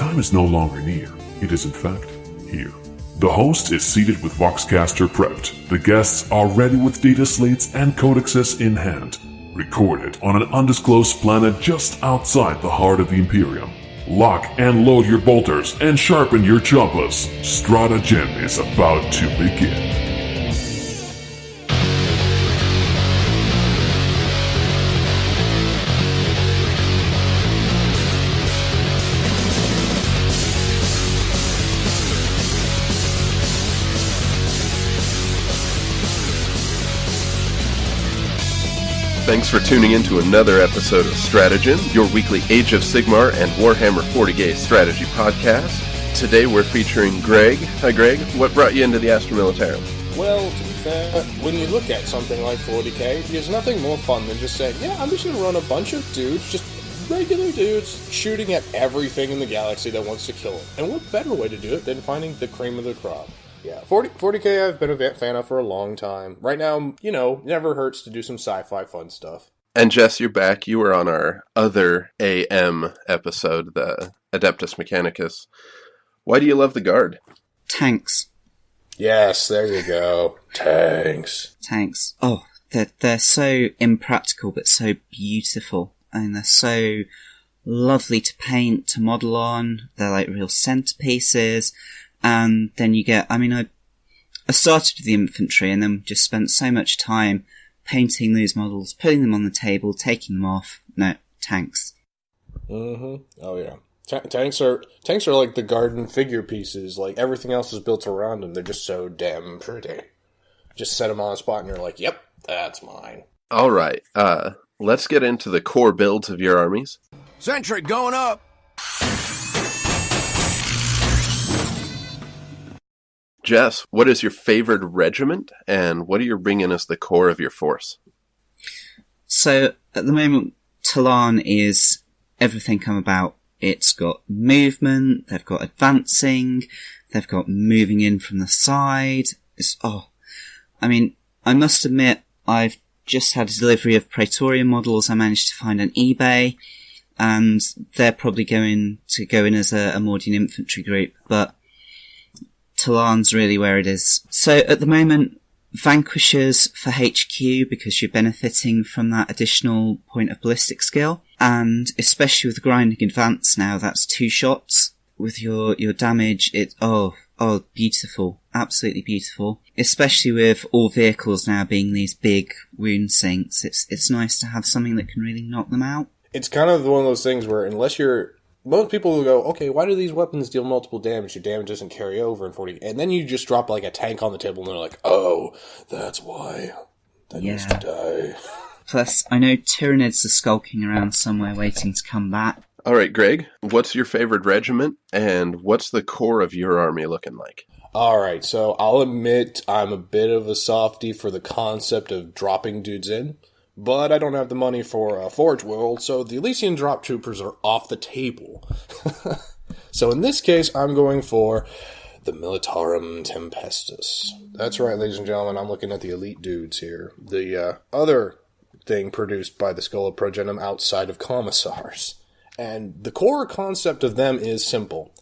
time is no longer near. It is in fact here. The host is seated with Voxcaster prepped. The guests are ready with data slates and codexes in hand. Recorded on an undisclosed planet just outside the heart of the Imperium. Lock and load your bolters and sharpen your chompas. Stratagem is about to begin. Thanks for tuning in to another episode of Stratagem, your weekly Age of Sigmar and Warhammer 40K strategy podcast. Today we're featuring Greg. Hi Greg, what brought you into the Astra Militarum? Well, to be fair, when you look at something like 40K, there's nothing more fun than just saying, yeah, I'm just going to run a bunch of dudes, just regular dudes, shooting at everything in the galaxy that wants to kill them. And what better way to do it than finding the cream of the crop? Yeah, 40K I've been a fan of for a long time. Right now, never hurts to do some sci-fi fun stuff. And Jess, you're back. You were on our other AM episode, the Adeptus Mechanicus. Why do you love the Guard? Tanks. Yes, there you go. Tanks. Oh, they're so impractical but so beautiful. And they're so lovely to paint, to model on. They're like real centerpieces. And then you get, I started with the infantry and then just spent so much time painting these models, putting them on the table, taking them off. No, tanks. Mm-hmm. Oh, yeah. Tanks are like the garden figure pieces. Like, everything else is built around them. They're just so damn pretty. Just set them on a spot and you're like, yep, that's mine. All right. Let's get into the core builds of your armies. Sentry going up! Jess, what is your favorite regiment, and what are you bringing as the core of your force? So, at the moment, Talon is everything I'm about. It's got movement, they've got advancing, they've got moving in from the side. I must admit, I've just had a delivery of Praetorian models I managed to find on eBay, and they're probably going to go in as a Mordian infantry group, but Talon's really where it is. So at the moment, Vanquishers for HQ because you're benefiting from that additional point of ballistic skill. And especially with the grinding advance now, that's 2 shots with your damage. Beautiful. Absolutely beautiful. Especially with all vehicles now being these big wound sinks. It's nice to have something that can really knock them out. It's kind of one of those things where most people will go, okay, why do these weapons deal multiple damage? Your damage doesn't carry over in 40. And then you just drop like a tank on the table and they're like, oh, that's why. That needs to die. Plus, I know Tyranids are skulking around somewhere waiting to come back. All right, Greg, what's your favorite regiment, and what's the core of your army looking like? All right, so I'll admit I'm a bit of a softie for the concept of dropping dudes in. But I don't have the money for a Forge World, so the Elysian Drop Troopers are off the table. So in this case, I'm going for the Militarum Tempestus. That's right, ladies and gentlemen, I'm looking at the elite dudes here. The other thing produced by the Skull of Progenum outside of Commissars. And the core concept of them is simple.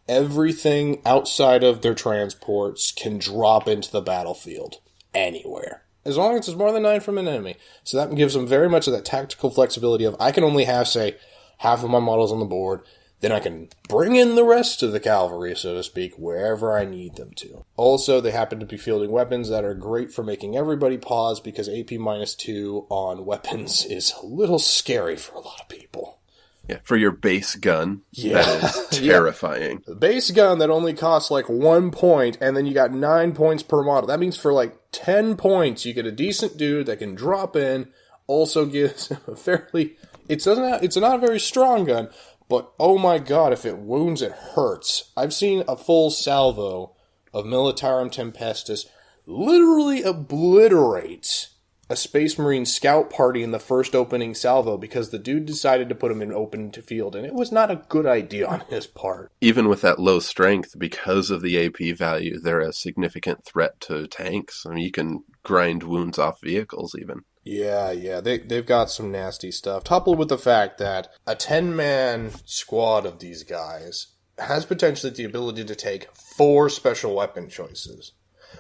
Everything outside of their transports can drop into the battlefield. Anywhere. As long as it's more than 9 from an enemy. So that gives them very much of that tactical flexibility of, I can only have, say, half of my models on the board, then I can bring in the rest of the cavalry, so to speak, wherever I need them to. Also, they happen to be fielding weapons that are great for making everybody pause, because AP-2 on weapons is a little scary for a lot of people. Yeah, for your base gun, that is terrifying. The base gun that only costs like 1 point, and then you got 9 points per model. That means for like 10 points, you get a decent dude that can drop in, also gives him a fairly... It's not a very strong gun, but oh my god, if it wounds, it hurts. I've seen a full salvo of Militarum Tempestus literally obliterate a Space Marine scout party in the first opening salvo because the dude decided to put him in open field, and it was not a good idea on his part. Even with that low strength, because of the AP value, they're a significant threat to tanks. I mean, you can grind wounds off vehicles even. Yeah, they've got some nasty stuff, coupled with the fact that a 10-man squad of these guys has potentially the ability to take 4 special weapon choices.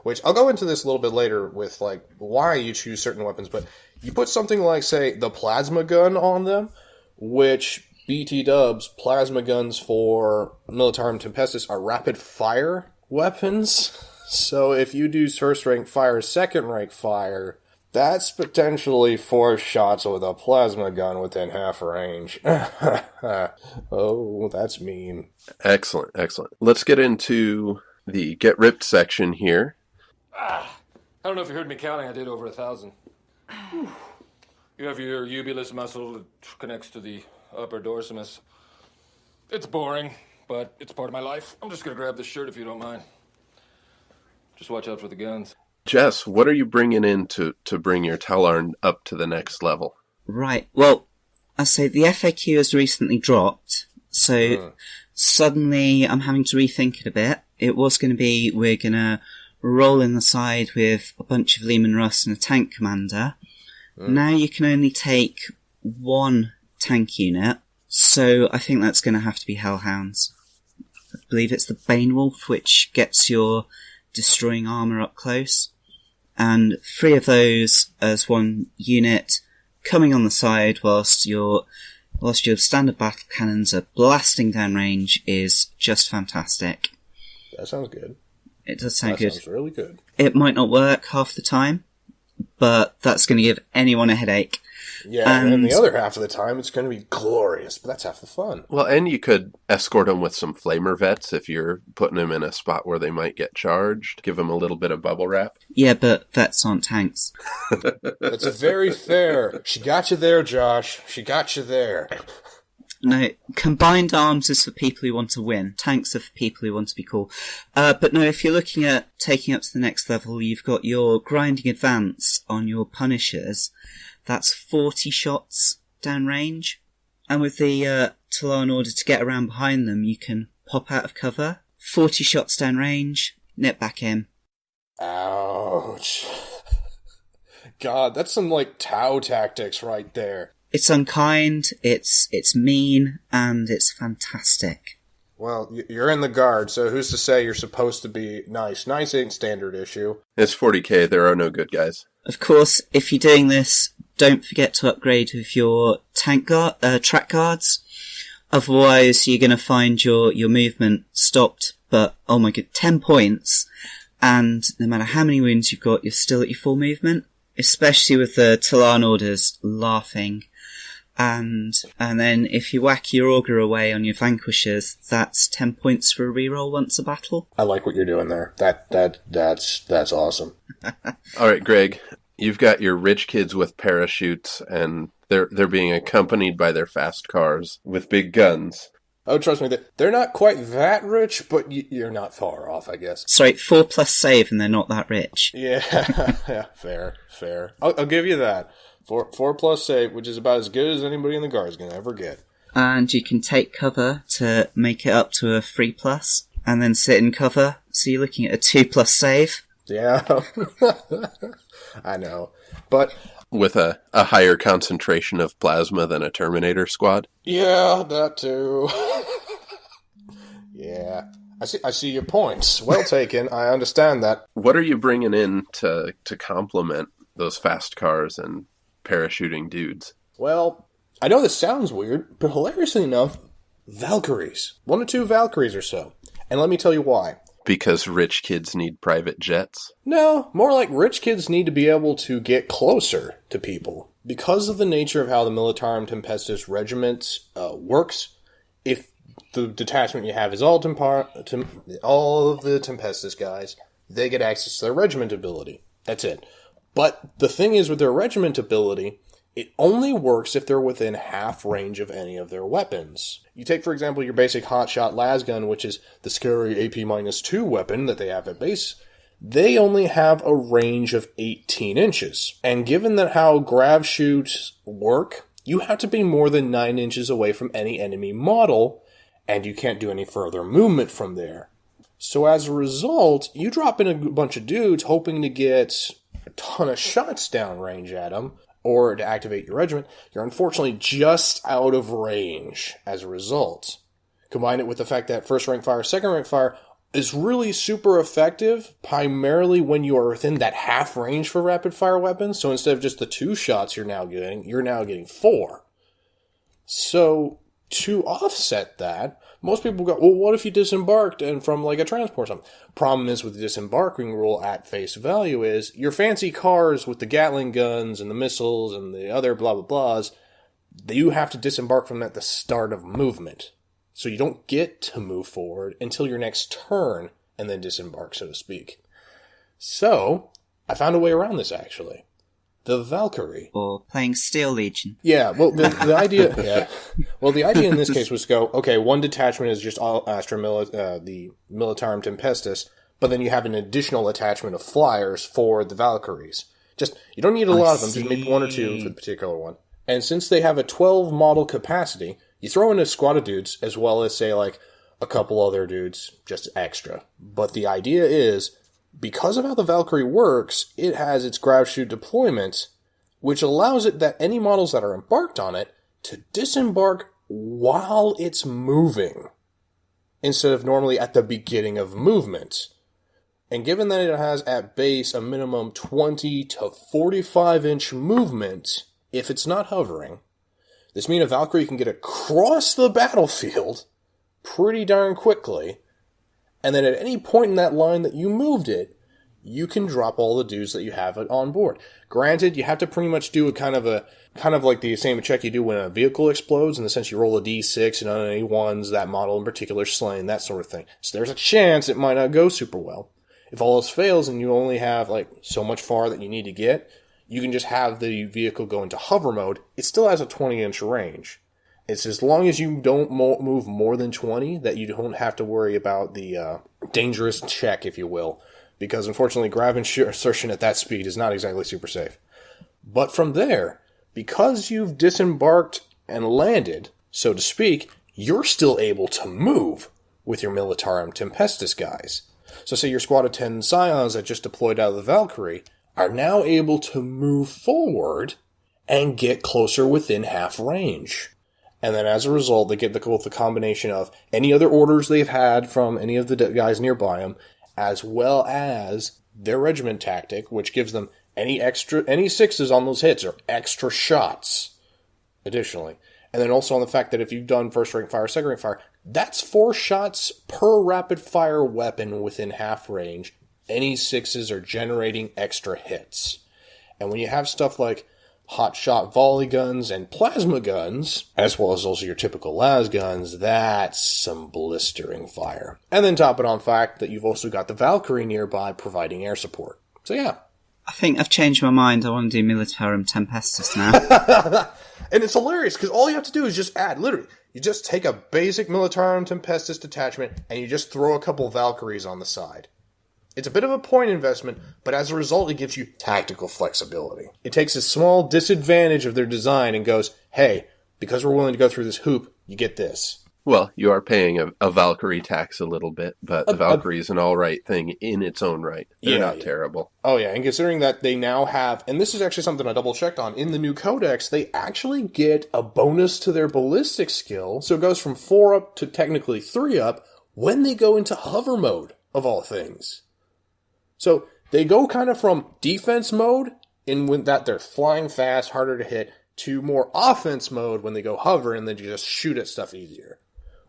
Which, I'll go into this a little bit later with, like, why you choose certain weapons, but you put something like, say, the plasma gun on them, which, BT dubs, plasma guns for Militarum Tempestus are rapid-fire weapons. So if you do first-rank fire, second-rank fire, that's potentially 4 shots with a plasma gun within half range. Oh, that's mean. Excellent, excellent. Let's get into the Get Ripped section here. I don't know if you heard me counting. I did over 1,000. You have your ubulus muscle that connects to the upper dorsimus. It's boring, but it's part of my life. I'm just going to grab this shirt if you don't mind. Just watch out for the guns. Jess, what are you bringing in to bring your Talarn up to the next level? Right. Well, I say the FAQ has recently dropped, so suddenly I'm having to rethink it a bit. It was going to be we're going to roll in the side with a bunch of Lehman Russ and a tank commander. Now you can only take 1 tank unit, so I think that's going to have to be Hellhounds. I believe it's the Banewolf, which gets your destroying armor up close, and 3 of those as 1 unit coming on the side whilst your standard battle cannons are blasting down range is just fantastic. That sounds good. It does sound good. That sounds really good. It might not work half the time, but that's going to give anyone a headache. Yeah, and the other half of the time, it's going to be glorious, but that's half the fun. Well, and you could escort them with some flamer vets if you're putting them in a spot where they might get charged. Give them a little bit of bubble wrap. Yeah, but vets aren't tanks. That's very fair. She got you there, Josh. She got you there. No, combined arms is for people who want to win. Tanks are for people who want to be cool. But no, if you're looking at taking up to the next level, you've got your grinding advance on your Punishers. That's 40 shots down range. And with the Talarn order to get around behind them, you can pop out of cover. 40 shots down range, nip back in. Ouch. God, that's some, like, Tau tactics right there. It's unkind, it's mean, and it's fantastic. Well, you're in the Guard, so who's to say you're supposed to be nice? Nice ain't standard issue. It's 40k, there are no good guys. Of course, if you're doing this, don't forget to upgrade with your track guards. Otherwise, you're going to find your movement stopped, but, oh my god, 10 points. And no matter how many wounds you've got, you're still at your full movement. Especially with the Talarn orders laughing. And then if you whack your augur away on your vanquishers, that's 10 points for a reroll once a battle. I like what you're doing there. That's awesome. All right, Greg, you've got your rich kids with parachutes, and they're being accompanied by their fast cars with big guns. Oh, trust me, they're not quite that rich, but you're not far off, I guess. Sorry, 4+ save and they're not that rich. Yeah, yeah, fair. I'll give you that. 4+ save, which is about as good as anybody in the Guard is going to ever get. And you can take cover to make it up to a 3+, and then sit in cover, so you're looking at a 2+ save. Yeah, I know, but... With a higher concentration of plasma than a Terminator squad? Yeah, that too. Yeah, I see your points. Well taken, I understand that. What are you bringing in to complement those fast cars and parachuting dudes? Well, I know this sounds weird, but hilariously enough, Valkyries. 1 or 2 Valkyries or so. And let me tell you why. Because rich kids need private jets? No, more like rich kids need to be able to get closer to people. Because of the nature of how the Militarum Tempestus regiment works, if the detachment you have is all of the Tempestus guys, they get access to their regiment ability. That's it. But the thing is with their regiment ability, it only works if they're within half range of any of their weapons. You take, for example, your basic hotshot lasgun, which is the scary AP-2 weapon that they have at base. They only have a range of 18 inches. And given that how grav shoots work, you have to be more than 9 inches away from any enemy model, and you can't do any further movement from there. So as a result, you drop in a bunch of dudes hoping to get a ton of shots downrange at them, or to activate your regiment, you're unfortunately just out of range as a result. Combine it with the fact that first rank fire, second rank fire is really super effective, primarily when you are within that half range for rapid fire weapons. So instead of just the 2 shots you're now getting 4. So to offset that, most people go, well, what if you disembarked and from like a transport or something? Problem is with the disembarking rule at face value is your fancy cars with the Gatling guns and the missiles and the other blah blah blahs, you have to disembark from at the start of movement. So you don't get to move forward until your next turn and then disembark, so to speak. So I found a way around this actually. The Valkyrie. Or playing Steel Legion. Yeah, well, the idea, yeah. Well, the idea in this case was to go, okay, one detachment is just Astra, the Militarum Tempestus, but then you have an additional attachment of flyers for the Valkyries. Just, you don't need a lot of them, just maybe 1 or 2 for the particular one. And since they have a 12 model capacity, you throw in a squad of dudes, as well as, say, like, a couple other dudes, just extra. But the idea is, because of how the Valkyrie works, it has its ground shoot deployment, which allows it that any models that are embarked on it to disembark while it's moving, instead of normally at the beginning of movement. And given that it has at base a minimum 20 to 45 inch movement, if it's not hovering, this means a Valkyrie can get across the battlefield pretty darn quickly, and then at any point in that line that you moved it, you can drop all the dudes that you have on board. Granted, you have to pretty much do a kind of like the same check you do when a vehicle explodes, in the sense you roll a d6 and on any ones, that model in particular slain, that sort of thing. So there's a chance it might not go super well. If all else fails and you only have like so much far that you need to get, you can just have the vehicle go into hover mode. It still has a 20-inch range. It's as long as you don't move more than 20 that you don't have to worry about the dangerous check, if you will. Because unfortunately, grav insertion at that speed is not exactly super safe. But from there, because you've disembarked and landed, so to speak, you're still able to move with your Militarum Tempestus guys. So say your squad of 10 Scions that just deployed out of the Valkyrie are now able to move forward and get closer within half range. And then as a result, they get the combination of any other orders they've had from any of the guys nearby them, as well as their regiment tactic, which gives them any 6s on those hits or extra shots additionally. And then also on the fact that if you've done first rank fire, second rank fire, that's 4 shots per rapid fire weapon within half range. Any 6s are generating extra hits. And when you have stuff like hot shot volley guns and plasma guns, as well as also your typical las guns, that's some blistering fire. And then top it on fact that you've also got the Valkyrie nearby providing air support. So yeah. I think I've changed my mind. I want to do Militarum Tempestus now. And it's hilarious, because all you have to do is just add, literally, you just take a basic Militarum Tempestus detachment, and you just throw a couple Valkyries on the side. It's a bit of a point investment, but as a result, it gives you tactical flexibility. It takes a small disadvantage of their design and goes, hey, because we're willing to go through this hoop, you get this. Well, you are paying a Valkyrie tax a little bit, but the Valkyrie is an alright thing in its own right. They're not terrible. Oh yeah, and considering that they now have, and this is actually something I double checked on, in the new Codex, they actually get a bonus to their ballistic skill, so it goes from 4 up to technically 3 up when they go into hover mode, of all things. So they go kind of from defense mode, in when that they're flying fast, harder to hit, to more offense mode when they go hover and then you just shoot at stuff easier.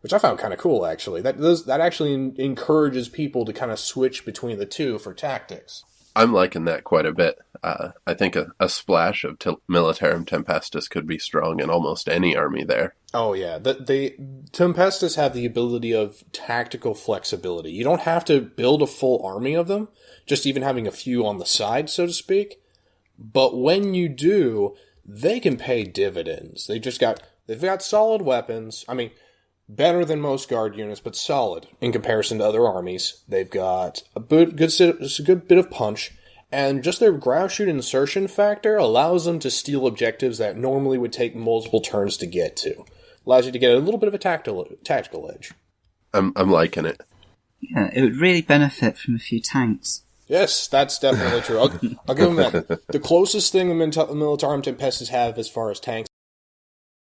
Which I found kind of cool, actually. That actually encourages people to kind of switch between the two for tactics. I'm liking that quite a bit. I think a splash of Militarum Tempestus could be strong in almost any army there. Oh yeah, the Tempestus have the ability of tactical flexibility. You don't have to build a full army of them, just even having a few on the side, so to speak. But when you do, they can pay dividends. They've got solid weapons. I mean, better than most guard units, but solid in comparison to other armies. They've got a good bit of punch, and just their ground shoot insertion factor allows them to steal objectives that normally would take multiple turns to get to. Allows you to get a little bit of a tactical edge. I'm liking it. Yeah, it would really benefit from a few tanks. Yes, that's definitely true. I'll give them that. The closest thing the Militarum Tempestus have as far as tanks